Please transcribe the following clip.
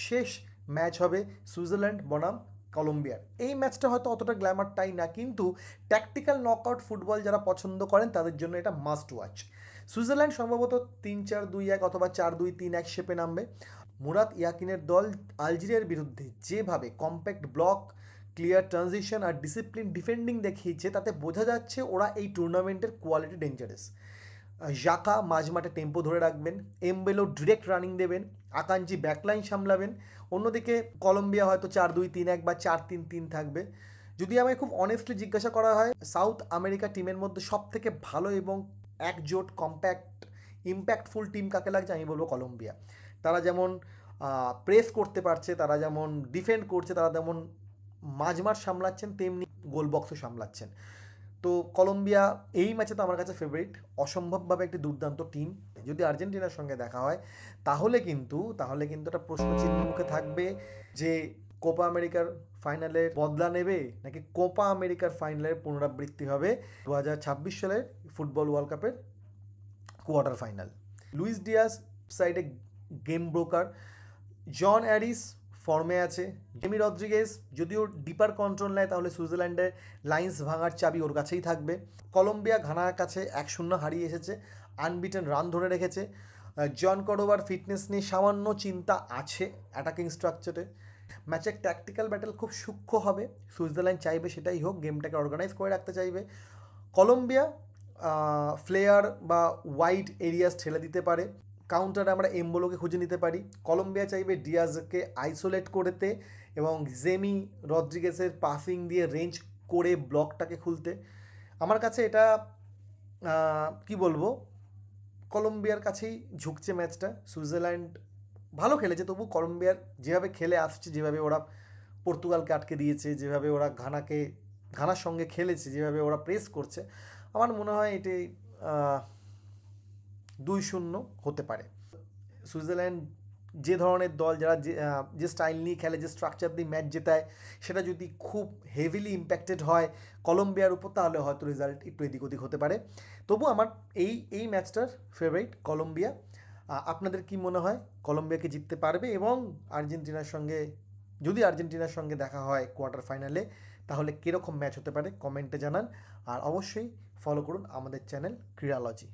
শেষ ম্যাচ হবে সুইজারল্যান্ড বনাম কলম্বিয়ার। এই ম্যাচটা হয়তো অতটা গ্ল্যামারটাই না, কিন্তু ট্যাকটিক্যাল নকআউট ফুটবল যারা পছন্দ করেন তাদের জন্য এটা মাস্ট ওয়াচ। সুইজারল্যান্ড সম্ভবত 3-4-2-1 অথবা 4-2-3-1 শেপে নামবে। মুরাত ইয়াকিনের দল আলজেরিয়ার বিরুদ্ধে যেভাবে কম্প্যাক্ট ব্লক, ক্লিয়ার ট্রানজিশন আর ডিসিপ্লিন ডিফেন্ডিং দেখিয়েছে, তাতে বোঝা যাচ্ছে ওরা এই টুর্নামেন্টের কোয়ালিটি ডেঞ্জারাস। জাকা মাঝমাঠে টেম্পো ধরে রাখবেন, এমবেলো ডিরেক্ট রানিং দেবেন, আকাঞ্জি ব্যাকলাইন সামলাবেন। অন্যদিকে কলম্বিয়া হয়তো 4-2-3-1 বা 4-3-3 থাকবে। যদি আমায় খুব অনেস্টলি জিজ্ঞাসা করা হয়, সাউথ আমেরিকা টিমের মধ্যে সব থেকে ভালো এবং একজোট কম্প্যাক্ট ইম্প্যাক্টফুল টিম কাকে লাগছে, আমি বলবো কলম্বিয়া। তারা যেমন প্রেস করতে পারছে, তারা যেমন ডিফেন্ড করছে, তারা যেমন মাঝমাঠ সামলাচ্ছেন, তেমনি গোল বক্সও সামলাচ্ছেন। তো কলম্বিয়া এই ম্যাচে তো আমার কাছে ফেভারিট, অসম্ভবভাবে একটি দুর্দান্ত টিম। যদি আর্জেন্টিনার সঙ্গে দেখা হয় তাহলে কিন্তু একটা প্রশ্ন চিহ্ন মুখে থাকবে যে কোপা আমেরিকার ফাইনালের বদলা নেবে নাকি কোপা আমেরিকার ফাইনালের পুনরাবৃত্তি হবে 2026 সালের ফুটবল ওয়ার্ল্ড কাপের কোয়ার্টার ফাইনাল। লুইস ডিয়াস সাইডে গেম ব্রোকার, জন অ্যারিস ফর্মে আছে, জেমি রদ্রিগেজ যদিও ডিপার কন্ট্রোল নেয় তাহলে সুইজারল্যান্ডের লাইন্স ভাঙার চাবি ওর কাছেই থাকবে। কলম্বিয়া ঘানার কাছে 1-0 হারিয়ে এসেছে, আনবিটেন রান ধরে রেখেছে। জন কর্ডোবার ফিটনেস নিয়ে সামান্য চিন্তা আছে অ্যাটাকিং স্ট্রাকচারে। ম্যাচের ট্যাকটিক্যাল ব্যাটেল খুব সূক্ষ্ম হবে, সুইজারল্যান্ড চাইবে সেটাই হোক, গেমটাকে অর্গানাইজ করে রাখতে চাইবে। কলম্বিয়া ফ্লেয়ার বা ওয়াইড এরিয়াস ঠেলে দিতে পারে, কাউন্টারে আমরা এমবোলোকে খুঁজে নিতে পারি। কলম্বিয়া চাইবে ডিয়াজকে আইসোলেট করতে এবং জেমি রদ্রিগেসের পাসিং দিয়ে রেঞ্জ করে ব্লকটাকে খুলতে। আমার কাছে এটা কি বলবো, কলম্বিয়ার কাছেই ঝুঁকছে ম্যাচটা। সুইজারল্যান্ড ভালো খেলেছে, তবু কলম্বিয়ার যেভাবে খেলে আসছে, যেভাবে ওরা পর্তুগালকে আটকে দিয়েছে, যেভাবে ওরা ঘানার সঙ্গে খেলেছে, যেভাবে ওরা প্রেস করছে, আমার মনে হয় এটি 2-0 হতে পারে। সুইজারল্যান্ড যে ধরনের দল, যারা যে স্টাইল নিয়ে খেলে, যে স্ট্রাকচার দিয়ে ম্যাচ জেতায়, সেটা যদি খুব হেভিলি ইম্প্যাক্টেড হয় কলম্বিয়ার উপর, তাহলে হয়তো রেজাল্ট একটু এদিক ওদিক হতে পারে। তবু আমার এই ম্যাচটার ফেভারিট কলম্বিয়া। আপনাদের কি মনে হয়, কলম্বিয়াকে জিততে পারবে? এবং যদি আর্জেন্টিনার সঙ্গে দেখা হয় কোয়ার্টার ফাইনালে, তাহলে কীরকম ম্যাচ হতে পারে কমেন্টে জানান। আর অবশ্যই ফলো করুন আমাদের চ্যানেল ক্রীড়ালজি।